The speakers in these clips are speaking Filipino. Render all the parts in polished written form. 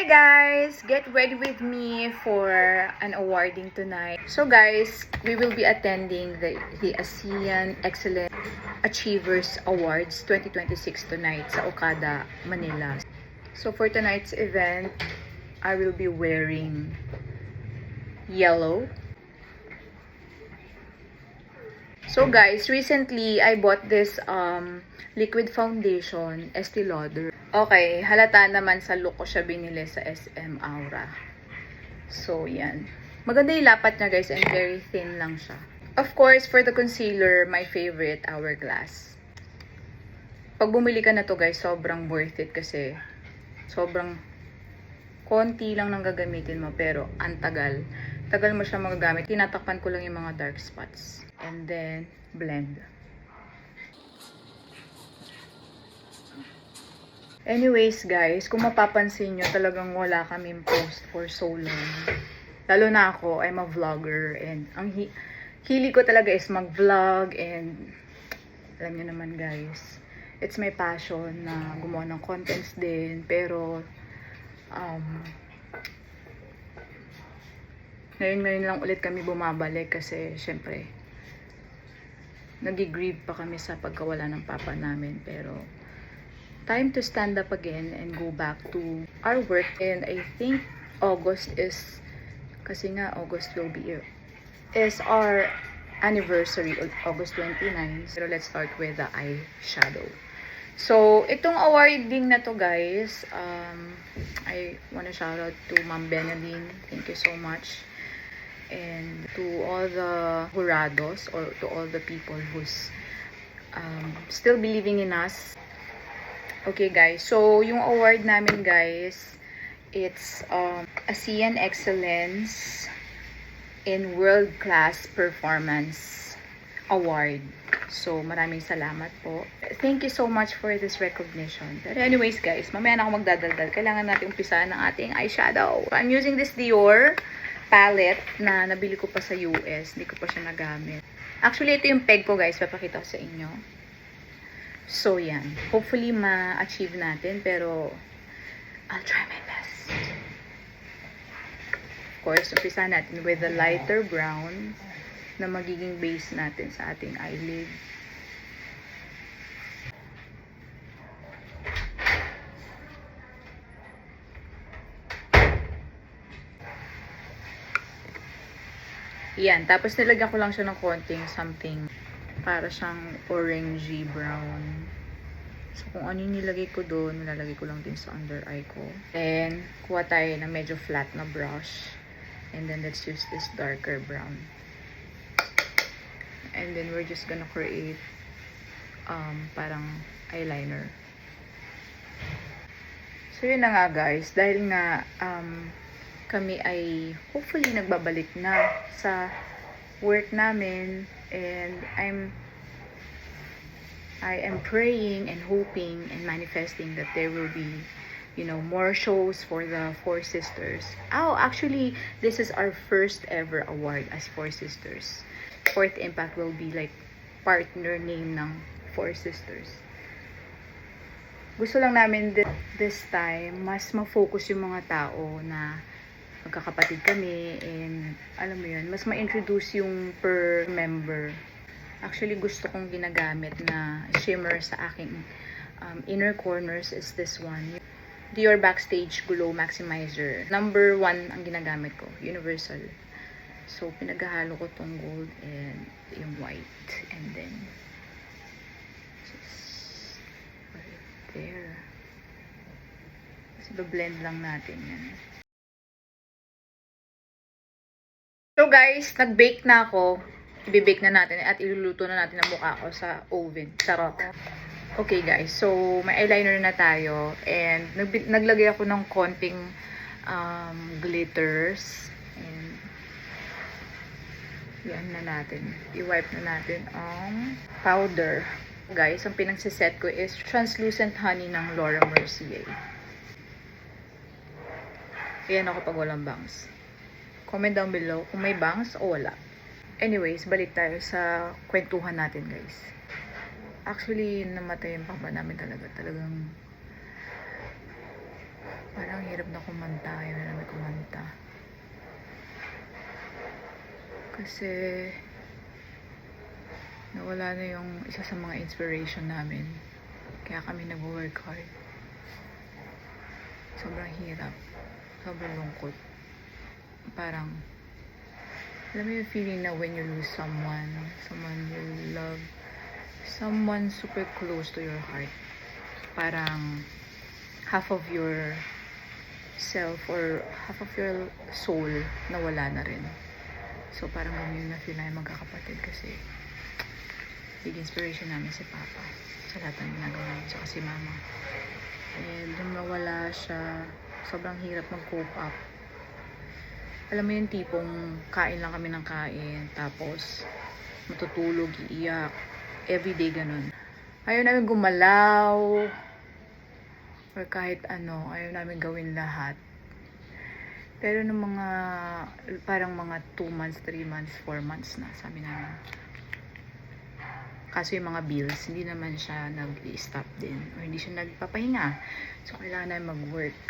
guys! Get ready with me for an awarding tonight. So guys, we will be attending the ASEAN Excellent Achievers Awards 2026 tonight sa Okada, Manila. So for tonight's event, I will be wearing yellow. So guys, recently I bought this liquid foundation, Estee Lauder. Okay, halata naman sa look ko siya binili sa SM Aura. So yan. Maganda yung lapat niya guys and very thin lang siya. Of course, for the concealer, my favorite, Hourglass. Pag bumili ka na to guys, sobrang worth it kasi sobrang konti lang nang gagamitin mo pero ang tagal. Tagal mo siya magagamit. Tinatakpan ko lang yung mga dark spots. And then, blend. Anyways guys, kung mapapansin nyo, talagang wala kaming post for so long. Lalo na ako, I'm a vlogger. And ang hili ko talaga is mag-vlog. And alam nyo naman guys, it's my passion na gumawa ng contents din. Pero, ngayon lang ulit kami bumabalik kasi syempre nag-grieve pa kami sa pagkawala ng papa namin, pero time to stand up again and go back to our work. And I think August is, kasi nga August will be is our anniversary, August 29. So let's start with the eyeshadow. So itong awarding na to guys, I wanna shout out to Ma'am Benadine. Thank you so much. And to all the jurados or to all the people who's still believing in us. Okay guys, so yung award namin guys, it's ASEAN Excellence in World Class Performance Award. So maraming salamat po. Thank you so much for this recognition. But anyways guys, mamaya na ako magdadaldal. Kailangan natin umpisahan ng ating eyeshadow. I'm using this Dior palette na nabili ko pa sa US. Hindi ko pa siya nagamit. Actually, ito yung peg ko guys. Papakita ko sa inyo. So, yan. Hopefully, ma-achieve natin. Pero, I'll try my best. Of course, umpisa natin with the lighter brown na magiging base natin sa ating eyelid. Yan. Tapos nilagyan ko lang siya ng konting something para siyang orangey brown. So, kung ano yung nilagay ko doon, nilalagay ko lang din sa under eye ko. Then, kuha tayo ng medyo flat na brush. And then, let's use this darker brown. And then, we're just gonna create parang eyeliner. So, yun na nga guys. Dahil nga, kami ay hopefully nagbabalik na sa work namin, and I am praying and hoping and manifesting that there will be, you know, more shows for the Four Sisters. Oh, actually, this is our first ever award as Four Sisters. Fourth Impact will be like partner name ng Four Sisters. Gusto lang namin this time mas ma-focus yung mga tao na magkakapatid kami, and alam mo yun, mas ma-introduce yung per member. Actually, gusto kong ginagamit na shimmer sa aking inner corners is this one. Dior Backstage Glow Maximizer. Number 1 ang ginagamit ko. Universal. So, pinaghahalo ko tong gold and yung white. And then, just right there. Kasi blend lang natin yan. So guys, nag-bake na ako. I-bake na natin at iluluto na natin ang mukha ko sa oven. Charot. Okay guys, so may eyeliner na tayo. And naglagay ako ng konting glitters. And yan na natin. I-wipe na natin ang powder. Guys, ang pinagsiset ko is Translucent Honey ng Laura Mercier. Ayan ako pag walang bangs. Comment down below kung may bangs o wala. Anyways, balik tayo sa kwentuhan natin guys. Actually, namatay yung papa namin talaga. Talagang Parang hirap na kumanta. Ayaw na namin kumanta. Kasi nawala na yung isa sa mga inspiration namin. Kaya kami nag-work hard. Sobrang hirap. Sobrang lungkot. Parang, alam mo yung feeling na when you lose someone you love, someone super close to your heart. Parang, half of your self or half of your soul nawala na rin. So, parang ganyan na feel namin magkakapatid kasi big inspiration namin si Papa sa lahat ng ginagawa namin, saka si Mama. And nung nawala siya, sobrang hirap mag-cope up. Alam mo yung tipong kain lang kami ng kain, tapos matutulog, iiyak, everyday ganun. Ayaw namin gumalaw, or kahit ano, ayaw namin gawin lahat. Pero nung parang mga 2 months, 3 months, 4 months na, sabi namin. Kaso yung mga bills, hindi naman siya nag-stop din. Or hindi siya nagpapahinga. So, kailangan namin mag-work.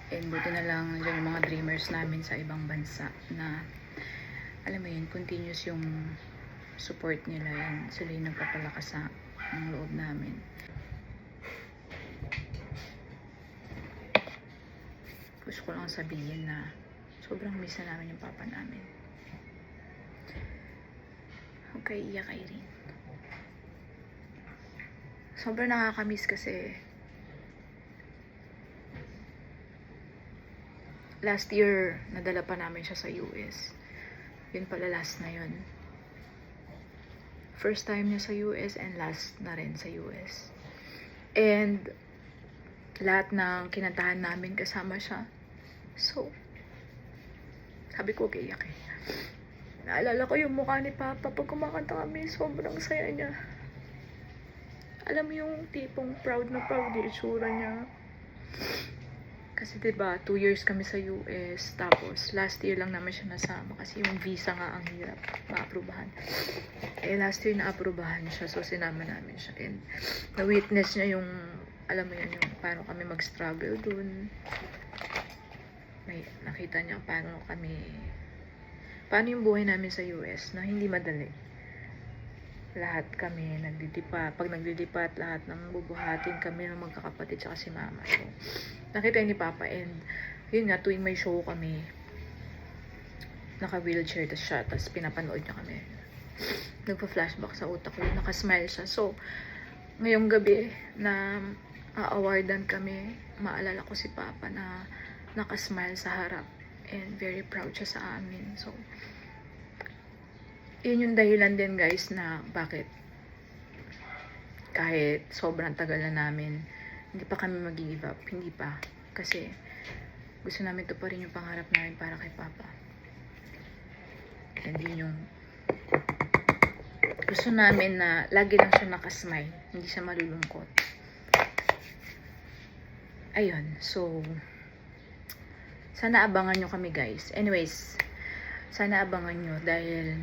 And buti na lang nandiyan yung mga dreamers namin sa ibang bansa na, alam mo yun, continuous yung support nila. And sila yung nagpapalakas sa ang loob namin. Gusto ko lang sabihin na sobrang miss na namin yung papa namin. Okay, iyak Irene. Sobrang nakakamiss kasi last year, nadala pa namin siya sa US. Yun pala last na yun. First time niya sa US and last na rin sa US. And lahat ng kinantahan namin kasama siya. So, sabi ko, okay, iyak eh. Naalala ko yung mukha ni Papa pag kumakanta kami, sobrang saya niya. Alam mo yung tipong proud na proud yung itsura niya. Kasi diba, 2 years kami sa US, tapos last year lang naman siya nasama kasi yung visa nga ang hirap maaprubahan. Eh last year naaprubahan siya, so sinama namin siya. And na-witness niya yung, alam mo yun, yung paano kami mag-struggle dun. May nakita niya paano yung buhay namin sa US na hindi madali. Lahat kami nagdidipat. Pag nagdidipat, lahat ng bubuhatin kami ng magkakapatid tsaka si Mama. So, nakita ni Papa and yun nga, tuwing may show kami, naka-wheelchair tas siya, tas pinapanood niya kami. Nagpa-flashback sa utak ko, nakasmile siya. So, ngayong gabi na a-awardan kami, maalala ko si Papa na nakasmile sa harap and very proud siya sa amin. So, yun yung dahilan din guys na bakit kahit sobrang tagal na namin, hindi pa kami mag-give up. Hindi pa. Kasi gusto namin to pa rin yung pangarap namin para kay Papa. And yun yung gusto namin na lagi lang siya nakasmile. Hindi siya malulungkot. Ayun. So, sana abangan nyo kami guys. Anyways, sana abangan nyo dahil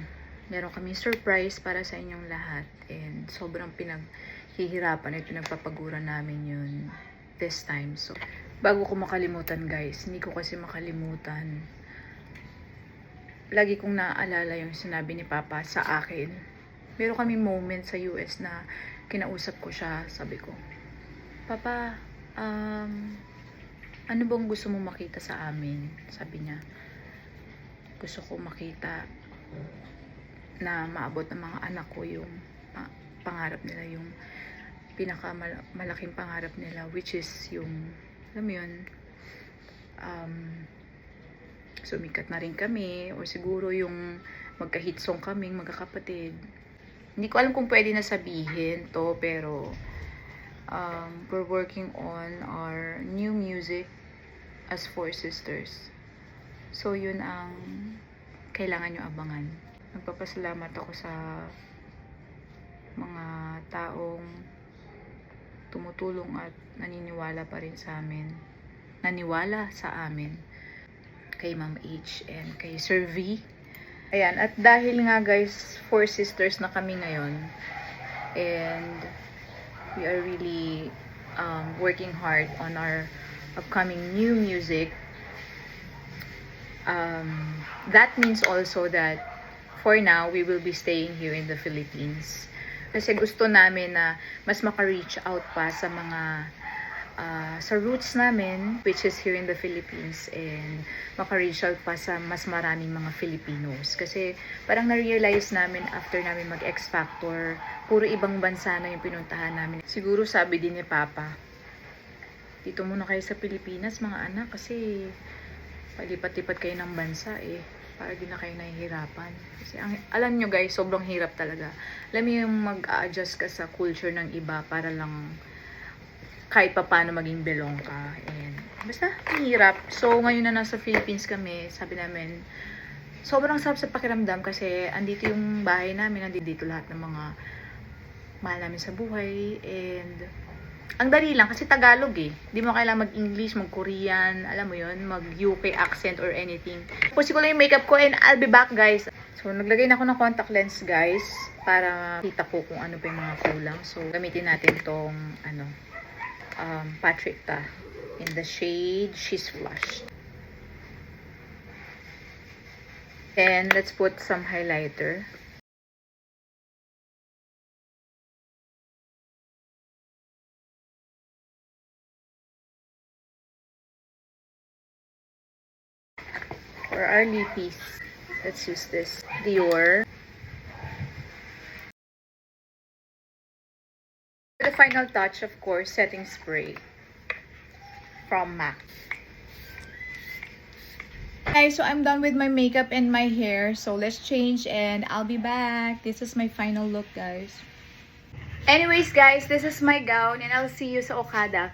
meron kami surprise para sa inyong lahat. And sobrang pinaghihirapan at pinagpapaguran namin yun this time. So, bago ko makalimutan guys, hindi ko kasi makalimutan. Lagi kong naaalala yung sinabi ni Papa sa akin. Meron kami moment sa US na kinausap ko siya. Sabi ko, Papa, ano bang gusto mong makita sa amin? Sabi niya, gusto ko makita na maabot ng mga anak ko yung pangarap nila, yung pinakamalaking pangarap nila, which is yung, alam mo yun, sumikat na rin kami, o siguro yung magka-hit song kaming magkakapatid. Hindi ko alam kung pwede na sabihin to, pero we're working on our new music as 4 sisters. So yun ang kailangan nyo abangan. Nagpapasalamat ako sa mga taong tumutulong at naniniwala pa rin sa amin. Naniwala sa amin. Kay Ma'am H and kay Sir V. Ayan, at dahil nga guys, 4 sisters na kami ngayon. And we are really working hard on our upcoming new music. That means also that for now, we will be staying here in the Philippines. Kasi gusto namin na mas maka-reach out pa sa mga sa roots namin, which is here in the Philippines, and maka-reach out pa sa mas maraming mga Filipinos. Kasi parang na-realize namin after namin mag-X Factor, puro ibang bansa na yung pinuntahan namin. Siguro sabi din ni Papa, dito muna kayo sa Pilipinas mga anak kasi palipat-lipat kayo ng bansa para di na kayo nahihirapan. Kasi alam nyo guys, sobrang hirap talaga. Alam mo yung mag-a-adjust ka sa culture ng iba para lang kahit pa paano maging belong ka. And basta, hirap. So, ngayon na nasa Philippines kami, sabi namin, sobrang sarap sa pakiramdam kasi andito yung bahay namin, andito lahat ng mga mahal namin sa buhay. And ang dali lang kasi Tagalog Di mo kailangan mag-English, mag-Korean, alam mo yun, mag-UK accent or anything. Pusin ko lang yung makeup ko and I'll be back guys. So, naglagay na ako ng contact lens guys para kita ko kung ano pa yung mga kulang. So, gamitin natin tong Patrika in the shade She's Flushed. Then, let's put some highlighter. For our lippies, let's use this Dior. For the final touch, of course, setting spray from MAC. Guys, so I'm done with my makeup and my hair. So let's change and I'll be back. This is my final look, guys. Anyways, guys, this is my gown and I'll see you sa Okada.